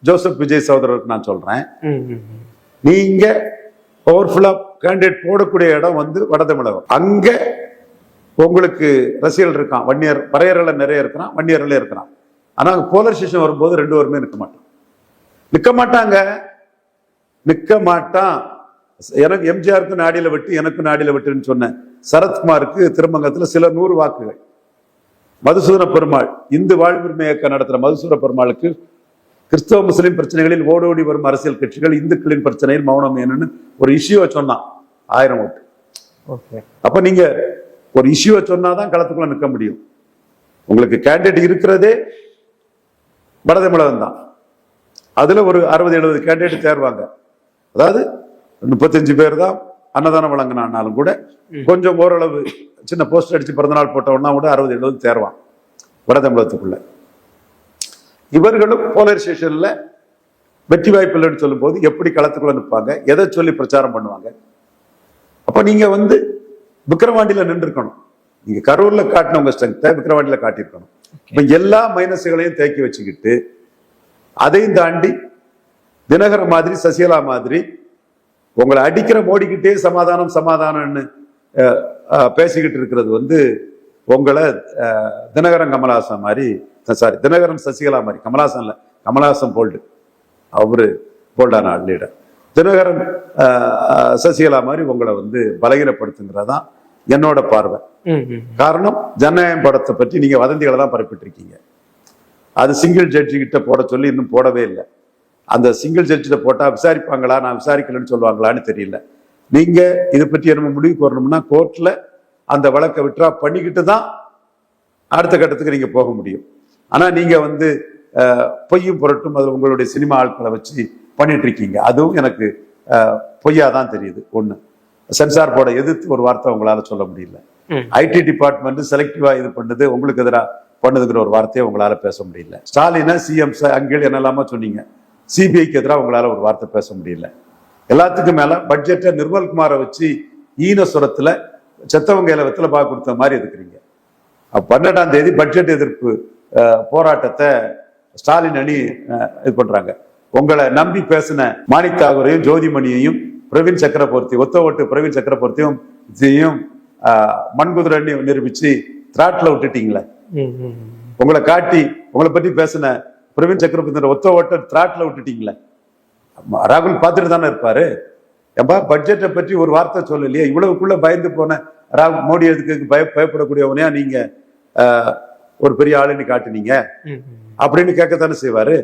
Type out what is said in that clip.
Joseph Vijay சகோதரருக்கு நான் சொல்றேன். நீங்க பவர்ஃபுல்லா கேண்டிடேட் போடக்கூடிய இடம் வந்து வட தமிழகம். அங்க உங்களுக்கு ரசிகர்கள் இருக்கான். வன்னியர் பறையர்ல நிறைய இருக்கிறான், வன்னியர்ல இருக்கிறான். ஆனா போலரைசேஷன் வரும்போது ரெண்டு பேருமே நிக்க மாட்டான். எனக்கு எம்ஜிஆருக்கு நாடியில வெட்டு, எனக்கு நாடியில வெட்டுன்னு சொன்ன சரத்குமாருக்கு திருமங்கத்துல சில 100 வாக்குகள். மதுசூதன பெருமாள் இந்து வாழ்வுரிமை இயக்கம் நடத்துற மதுசூதன பெருமாளுக்கு கிறிஸ்தவ முஸ்லிம் பிரச்சனைகளில் ஓடோடி வரும் அரசியல் கட்சிகள் இந்துக்களின் பிரச்சனையில் மௌனம் என்னன்னு ஒரு இஷ்யூவை சொன்னான். 1000 ஓட்டு. அப்ப நீங்க ஒரு இஷ்யூவை சொன்னாதான் களத்துக்குள்ள நிற்க முடியும். உங்களுக்கு கேண்டிடேட் இருக்கிறதே வட தமிழகம் தான். அதுல ஒரு 60-70 கேண்டிடேட் தேர்வாங்க. அதாவது 35 பேர் தான் அன்னதானம் வழங்கினாலும் கூட கொஞ்சம் ஓரளவு சின்ன போஸ்டர் அடிச்சு பிறந்தநாள் போட்டவனா கூட 60-70 தேர்வான் வட தமிழகத்துக்குள்ள. இவர்களும் போலரைசேஷன்ல வெற்றி வாய்ப்பு இல்லைன்னு சொல்லும் போது எப்படி களத்துக்குள்ள நிற்பாங்க, எதை சொல்லி பிரச்சாரம் பண்ணுவாங்க? அப்ப நீங்க வந்து விக்கிரவாண்டியில நின்று இருக்கணும். நீங்க கரூர்ல காட்டினவங்க ஸ்ட்ரென்த்தை விக்கிரவாண்டியில காட்டியிருக்கணும். இப்ப எல்லா மைனஸுகளையும் தேக்கி வச்சுக்கிட்டு அதையும் தாண்டி தினகரன் மாதிரி சசிகலா மாதிரி உங்களை அடிக்கிற மோடிக்கிட்டே சமாதானம்னு பேசிக்கிட்டு இருக்கிறது வந்து உங்களை தினகரன் கமலஹாசன் மாதிரி, சாரி தினகரன் சசிகலா மாதிரி, கமலஹாசன் இல்ல, கமலஹாசன் போல்டு, அவரு போல்டான லீடர். தினகரன் சசிகலா மாதிரி உங்களை வந்து பலகீனப்படுத்துங்கிறதான் என்னோட பார்வை. காரணம், ஜனநாயகம் படத்தை பற்றி நீங்க வதந்திகளை தான் பரப்பிட்டு இருக்கீங்க. அது சிங்கிள் ஜட்ஜி கிட்ட போட சொல்லி இன்னும் போடவே இல்லை. அந்த சிங்கிள் ஜட்ஜிட்ட போட்டா விசாரிப்பாங்களா, நான் விசாரிக்கலன்னு சொல்லுவாங்களான்னு தெரியல. நீங்க இதை பற்றி நம்ம முடிவுக்கு வரணும்னா கோர்ட்ல அந்த வழக்கை விட்ரா பண்ணிக்கிட்டு தான் அடுத்த கட்டத்துக்கு நீங்க போக முடியும். ஆனா நீங்க வந்து பொய்யும் புரட்டும் அது உங்களுடைய சினிமா ஆட்களை வச்சு பண்ணிட்டு இருக்கீங்க. அதுவும் எனக்கு பொய்யாதான் தெரியுது. ஒண்ணு, சென்சார் போர்டை எதிர்த்து ஒரு வார்த்தை உங்களால சொல்ல முடியல. ஐடி டிபார்ட்மெண்ட் செலக்டிவா இது பண்ணுது, உங்களுக்கு எதிராக பண்ணுதுங்கிற ஒரு வார்த்தையை உங்களால பேச முடியல. ஸ்டாலின சிஎம் அங்கே என்னெல்லாமோ சொன்னீங்க, சிபிஐக்கு எதிராக உங்களால ஒரு வார்த்தை பேச முடியல. எல்லாத்துக்கும் மேல பட்ஜெட்டை நிர்மல்குமாரை வச்சு ஈனசுரத்துல செத்தவங்கையில வெத்தலை பாக்கு கொடுத்த மாதிரி எதுக்குறீங்க. 12ஆம் தேதி பட்ஜெட் எதிர்ப்பு போராட்டத்தை ஸ்டாலின் அணி இது பண்றாங்க. உங்களை நம்பி பேசின மாணிக் தாகூரையும் ஜோதிமணியையும் பிரவீன் சக்கரவர்த்தி ஒத்த ஓட்டு பிரவீன் சக்கரவர்த்தியும் மண்குதிரை நிரூபிச்சு திராட்ல விட்டுட்டீங்களே. உங்களை காட்டி உங்களை பற்றி பேசின பிரவீன் சக்கரவர்த்தி ஒத்த ஓட்ட திராட்ல விட்டுட்டீங்களே. ராகுல் பார்த்துட்டு தானே இருப்பாரு. ஏன்பா பட்ஜெட்டை பற்றி ஒரு வார்த்தை சொல்லலையே? இவ்வளவுக்குள்ள பயந்து போன ராகுல் மோடி எதுக்கு பயப்படக்கூடியவனையா நீங்க ஒரு பெரிய ஆளுன்னு காட்டுனீங்க அப்படின்னு கேட்கத்தானே செய்வாரு.